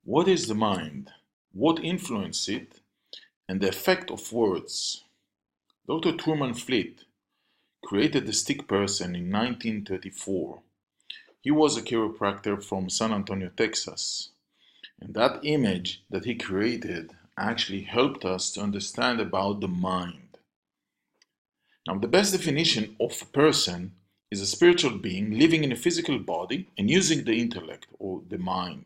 What is the mind? What influences it? And the effect of words. Dr. Truman Fleet created the stick person in 1934. He was a chiropractor from San Antonio, Texas. And that image that he created actually helped us to understand about the mind. Now, the best definition of a person is a spiritual being living in a physical body and using the intellect or the mind.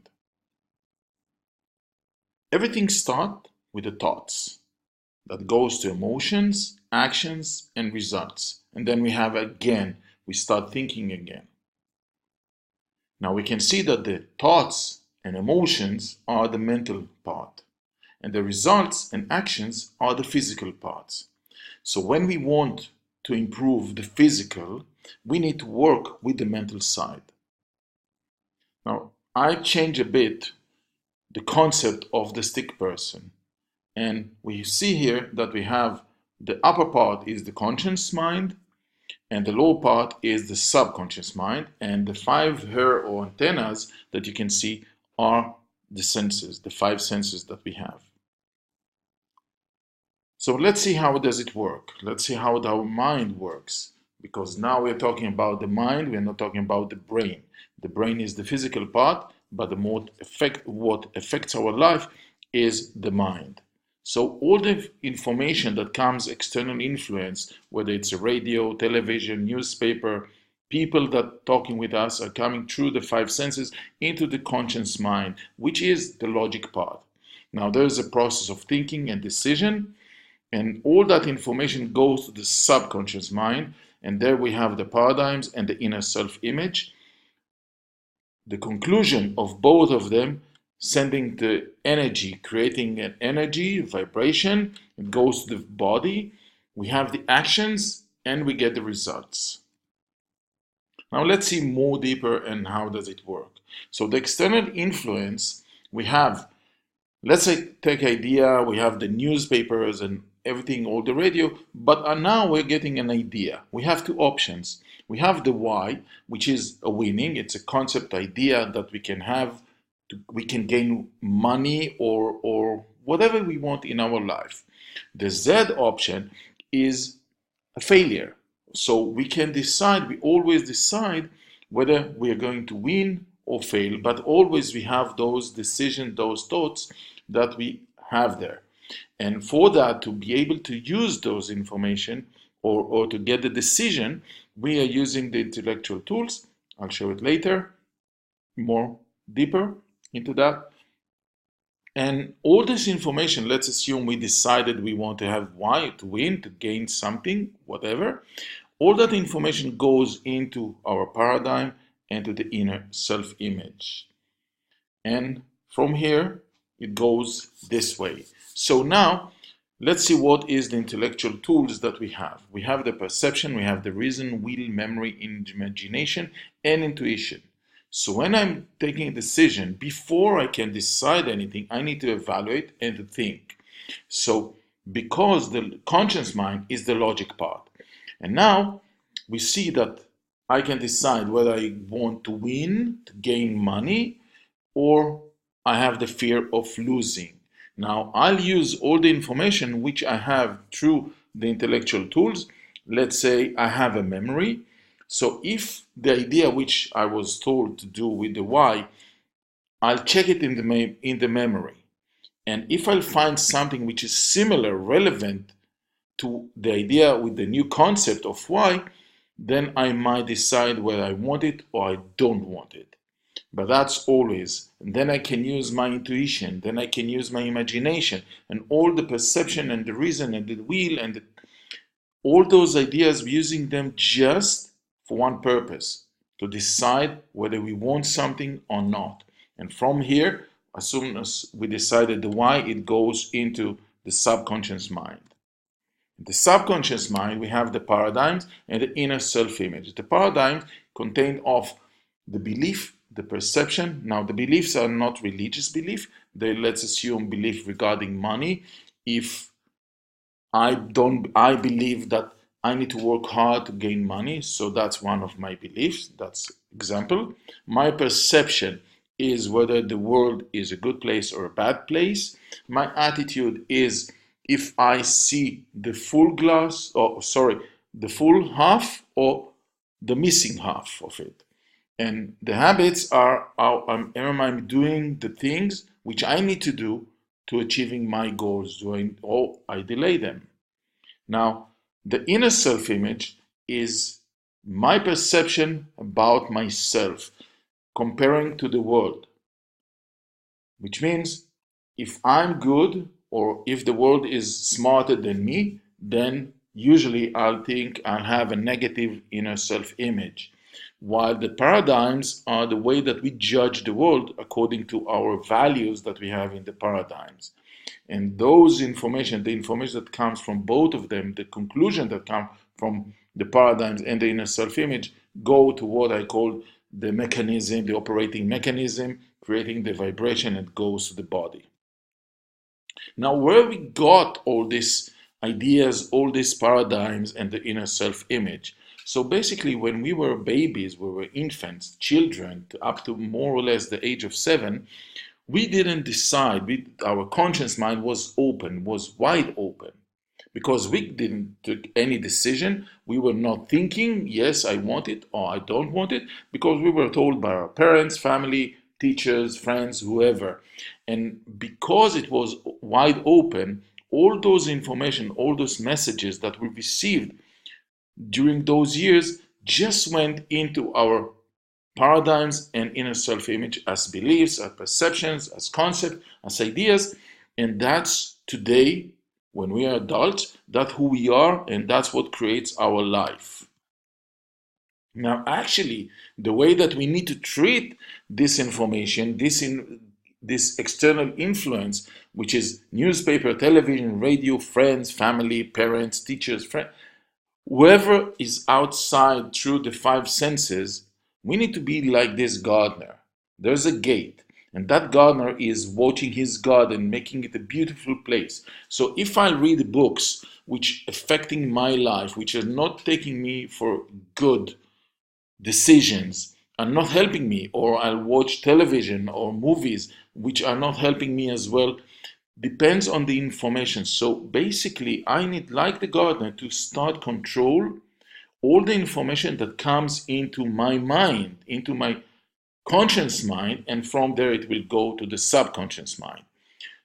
Everything starts with the thoughts that goes to emotions, actions, and results. And then we start thinking again. Now we can see that the thoughts and emotions are the mental part, and the results and actions are the physical parts. So when we want to improve the physical, we need to work with the mental side. Now, I change a bit the concept of the stick person. And we see here that we have the upper part is the conscious mind, and the lower part is the subconscious mind, and the 5 hair or antennas that you can see are the senses, the 5 senses that we have. So let's see how does it work. Let's see how our mind works, because now we're talking about the mind, we're not talking about the brain. The brain is the physical part, but what affects our life is the mind. So all the information that comes external influence, whether it's a radio, television, newspaper, people that talking with us are coming through the 5 senses into the conscious mind, which is the logic part. Now there's a process of thinking and decision, and all that information goes to the subconscious mind, and there we have the paradigms and the inner self-image. The conclusion of both of them sending the energy, creating an energy, vibration, it goes to the body, we have the actions, and we get the results. Now let's see more deeper and how does it work. So the external influence, we have, let's say, take idea, we have the newspapers and everything, all the radio, but now we're getting an idea. We have 2 options. We have the why, which is a winning. It's a concept idea that we can have. We can gain money or whatever we want in our life. The Z option is a failure. So we can decide, we always decide whether we are going to win or fail, but always we have those decisions, those thoughts that we have there. And for that, to be able to use those information or to get the decision, we are using the intellectual tools. I'll show it later, more deeper into that. And all this information, let's assume we decided we want to have why, to win, to gain something, whatever. All that information goes into our paradigm and to the inner self-image. And from here, it goes this way. So now, let's see what is the intellectual tools that we have. We have the perception, we have the reason, will, memory, imagination, and intuition. So when I'm taking a decision, before I can decide anything, I need to evaluate and to think. So because the conscious mind is the logic part. And now we see that I can decide whether I want to win, to gain money, or I have the fear of losing. Now I'll use all the information which I have through the intellectual tools. Let's say I have a memory. So if the idea which I was told to do with the why, I'll check it in the memory. And if I'll find something which is similar, relevant to the idea with the new concept of why, then I might decide whether I want it or I don't want it. But that's always, and then I can use my intuition, then I can use my imagination, and all the perception and the reason and the will and all those ideas, using them just for one purpose, to decide whether we want something or not. And from here, as soon as we decided the why, it goes into the subconscious mind. In the subconscious mind, we have the paradigms and the inner self-image. The paradigms contain of the belief, the perception. Now, the beliefs are not religious belief. They, let's assume, belief regarding money. If I believe that I need to work hard to gain money, so that's one of my beliefs. That's example. My perception is whether the world is a good place or a bad place. My attitude is if I see the full glass, or sorry, the full half or the missing half of it. And the habits are how am I doing the things which I need to do to achieving my goals, or I delay them. Now, the inner self image is my perception about myself comparing to the world, which means if I'm good or if the world is smarter than me, then usually I'll think I'll have a negative inner self image. While the paradigms are the way that we judge the world according to our values that we have in the paradigms. And those information, the information that comes from both of them, the conclusion that come from the paradigms and the inner self-image, go to what I call the mechanism, the operating mechanism, creating the vibration that goes to the body. Now, where we got all these ideas, all these paradigms, and the inner self-image? So basically, when we were babies, we were infants, children, up to more or less the age of 7, we didn't decide. Our conscious mind was open, was wide open, because we didn't take any decision. We were not thinking, yes, I want it or I don't want it, because we were told by our parents, family, teachers, friends, whoever. And because it was wide open, all those information, all those messages that we received during those years just went into our paradigms and inner self-image as beliefs, as perceptions, as concepts, as ideas. And that's today, when we are adults, that's who we are, and that's what creates our life. Now, actually, the way that we need to treat this information, this external influence, which is newspaper, television, radio, friends, family, parents, teachers, whoever is outside through the 5 senses, we need to be like this gardener. There's a gate, and that gardener is watching his garden, making it a beautiful place. So if I read books which affecting my life, which are not taking me for good decisions, are not helping me, or I'll watch television or movies which are not helping me as well, depends on the information. So basically, I need, like the gardener, to start control all the information that comes into my mind, into my conscious mind, and from there it will go to the subconscious mind.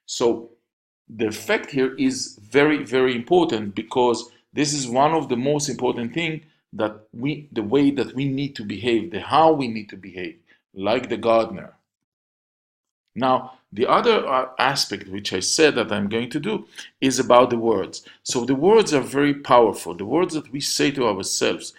So the effect here is very, very important, because this is one of the most important things that the way that we need to behave, the how we need to behave, like the gardener. Now, the other aspect which I said that I'm going to do is about the words. So the words are very powerful. The words that we say to ourselves.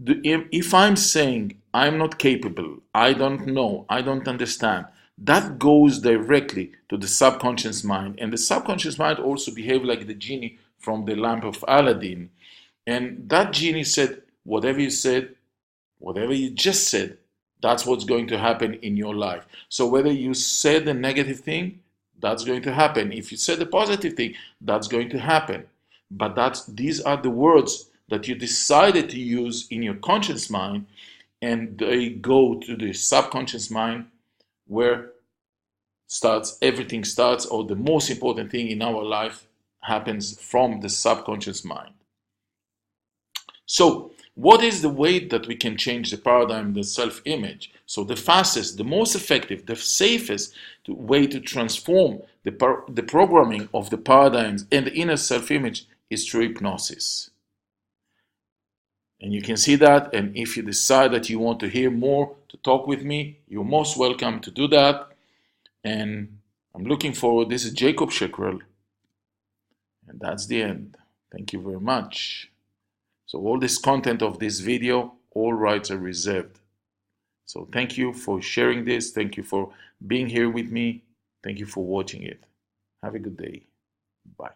If I'm saying I'm not capable, I don't know, I don't understand, that goes directly to the subconscious mind. And the subconscious mind also behaves like the genie from the lamp of Aladdin. And that genie said, whatever you said, whatever you just said, that's what's going to happen in your life. So whether you said a negative thing, that's going to happen. If you said a positive thing, that's going to happen. But these are the words that you decided to use in your conscious mind, and they go to the subconscious mind, where everything starts, or the most important thing in our life happens from the subconscious mind. So what is the way that we can change the paradigm, the self-image? So the fastest, the most effective, the safest way to transform the programming of the paradigms and the inner self-image is through hypnosis. And you can see that, and if you decide that you want to hear more, to talk with me, you're most welcome to do that. And I'm looking forward. This is Jacob Shekrel, and that's the end. Thank you very much. So all this content of this video, all rights are reserved. So thank you for sharing this. Thank you for being here with me. Thank you for watching it. Have a good day. Bye.